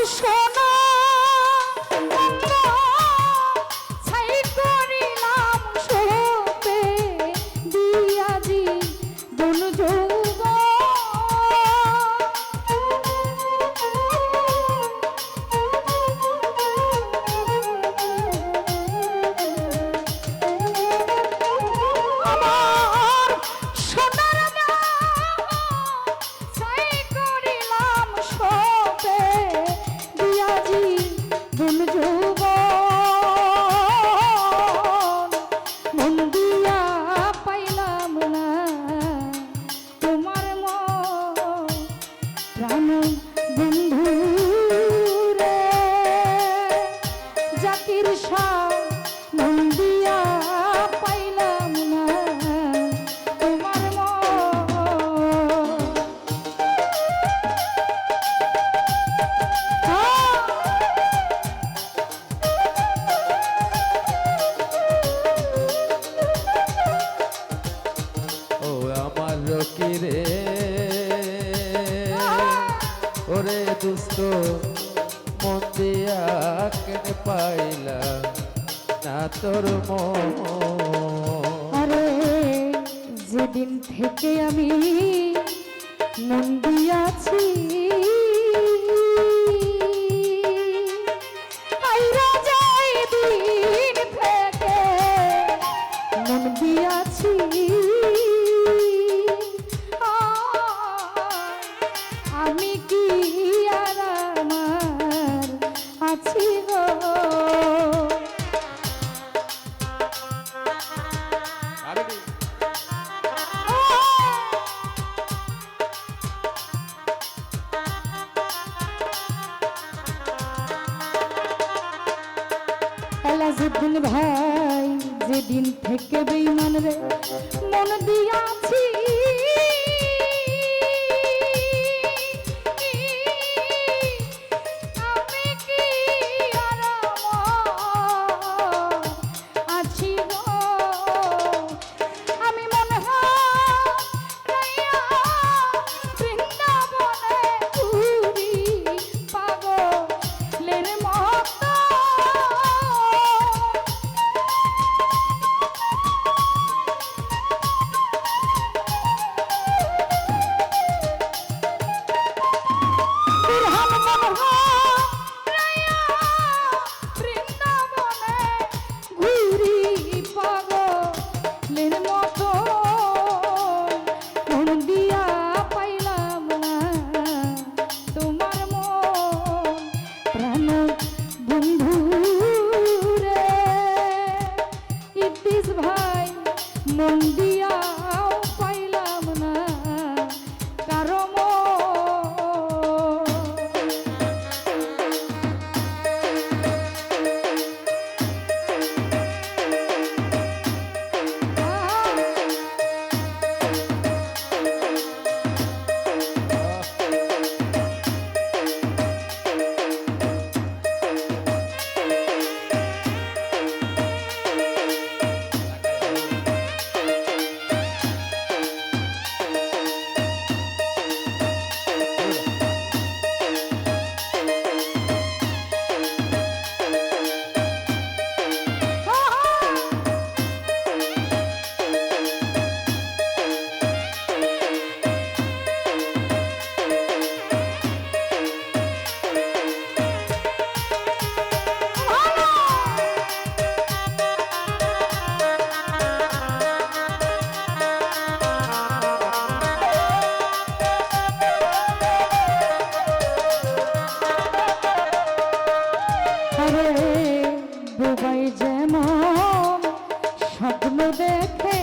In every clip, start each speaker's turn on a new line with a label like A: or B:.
A: সোনা ছাই করিলাম সোপে দিয়াজি দুল যৌব আমার সোনার ছাই করিলাম সোপে দিয়াজি দুল যৌব মন দিয়া পাইলাম না তোমার প্রাণ বন্ধু রে জাতির শাহ মন দিয়া পাইলাম না তোমার
B: ও আমার রকি রে ওরে দুষ্ট মন দিয়া কেনে পাইলা না তোর মন
A: আরে যেদিন থেকে আমি মন দিয়াছি আইরা যাই দিন থেকে মন দিয়াছি আমি কি আর আমার আছি গো এলাজউদ্দিন ভাই যেদিন থেকে বেঈমান রে মন দিয়াছি আমি কি আর আমার আছি গো আমি মনে হারাইয়া বৃন্দাবনে ঘুরি পাগলের মতো মন দিয়াও পাইলাম না কারো বুবাই যেমন স্বপ্ন দেখে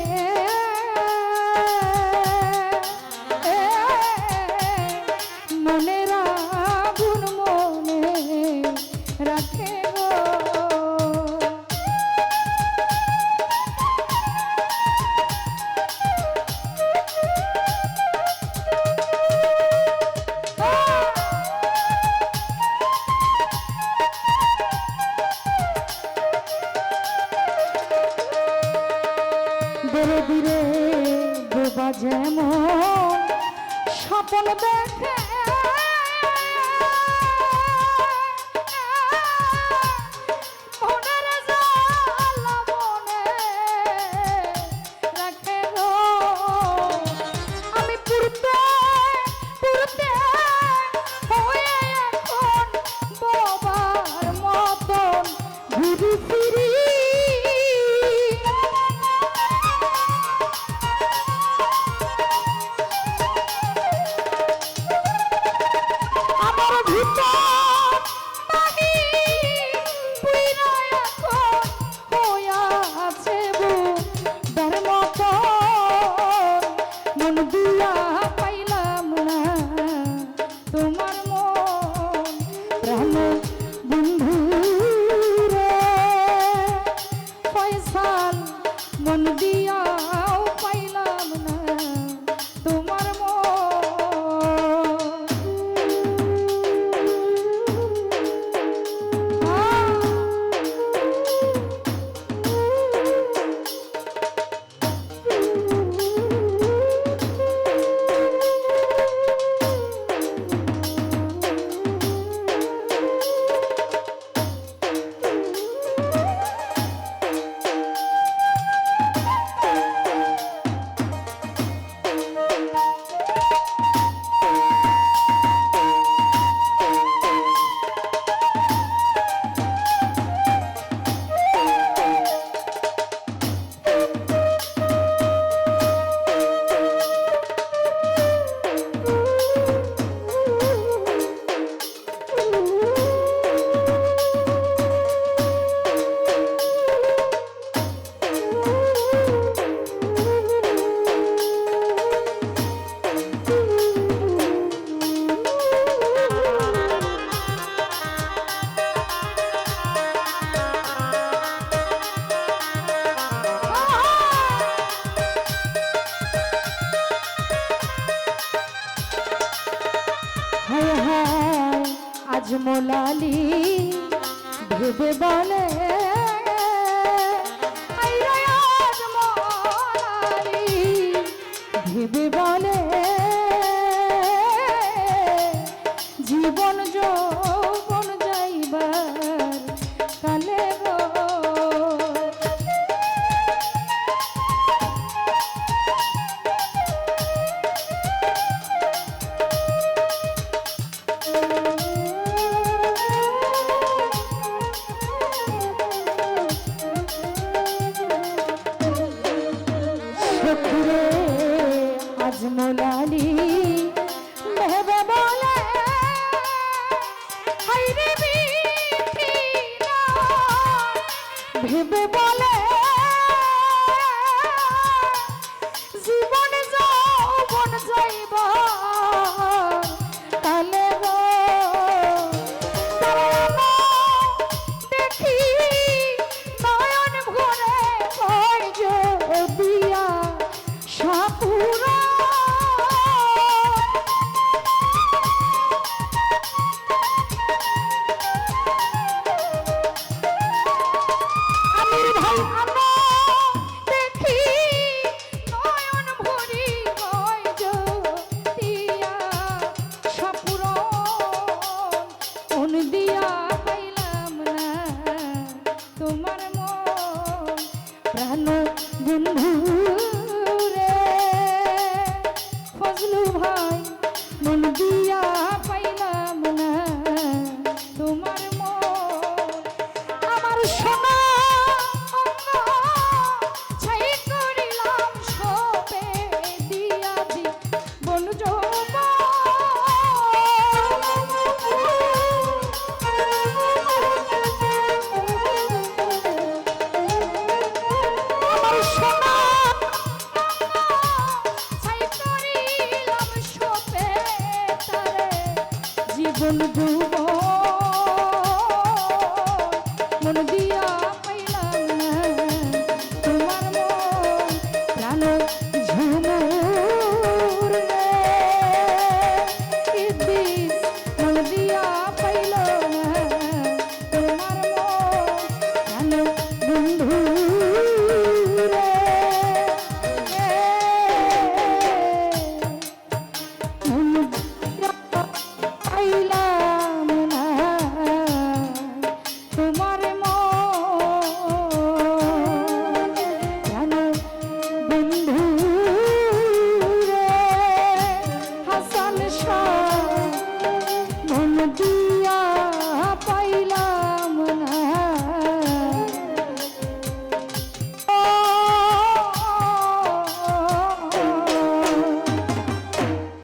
A: মনের আগুন মনে রাখে গো ধীরে ধীরে ডোবা যেমন স্বপ্ন দেখে আজমলালি ভেবে বলে আইরে আজমলালি ভেবে বলে জীবন যৌবন যাইবার কালে গো সখীরে আজমলালি ভেবে বলে হাইরে বিপিনা ভেবে বলে জীবন যৌবন যাইবা কালে গো তারা দেখি নয়ন ভরে হয় দিয়া সাপুরা আমির ভাই আমরা দেখি নয়ন ভরি হয় দিয়া সাপুরা কোন দিয়া পাইলাম না তোমার মন প্রাণ বন্ধু রে ফজলু ভাই মন দিয়া পাইলাম না তোমার মন আমার সোনা অঙ্গ ছাই করিলাম সবে দিয়াছি বন আমার সোনা ছাই করিলাম সবে তারে জীবন যৌবন